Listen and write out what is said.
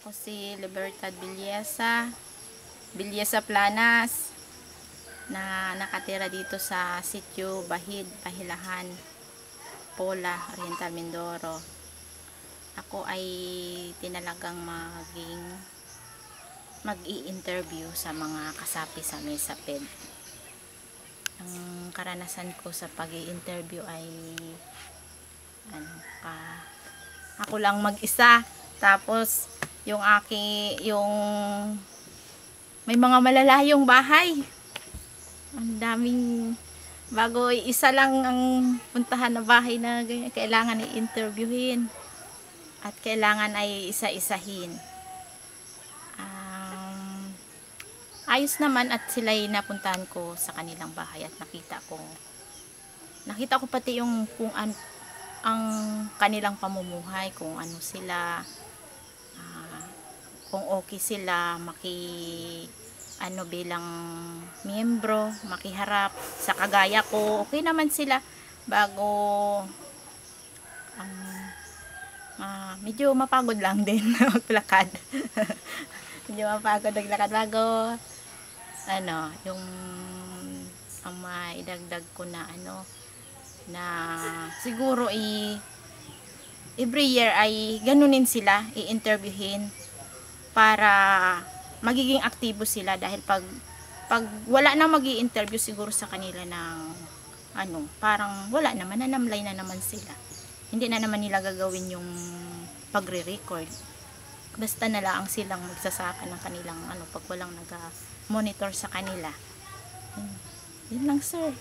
Ako si Libertad Villesa Planas, na nakatira dito sa Sitio Bahid, Pahilahan, Pola, Oriental Mindoro. Ako ay tinalagang mag-i-interview sa mga kasapi sa MESAPED. Ang karanasan ko sa pag-i-interview ay ako lang mag-isa, tapos yung may mga malalayong bahay, ang daming, bago isa lang ang puntahan na bahay na ganyan, kailangan i-interviewin at kailangan ay isa-isahin. Ayos naman at sila'y napuntahan ko sa kanilang bahay at nakita ko pati yung ang kanilang pamumuhay, kung ano sila, kung okay sila bilang miyembro, makiharap sa kagaya ko. Okay naman sila bago medyo mapagod lang din maglakad. Medyo mapagod maglakad bago yung ang maidagdag ko na na siguro every year ay ganunin sila, i-interviewin para magiging aktibo sila, dahil pag wala na magi-interview siguro sa kanila ng parang wala naman, nanamlay na naman sila, hindi na naman nila gagawin yung pagre-record, basta na lang silang magsasaka ng kanilang pag walang nag-monitor sa kanila. Yun lang, sir.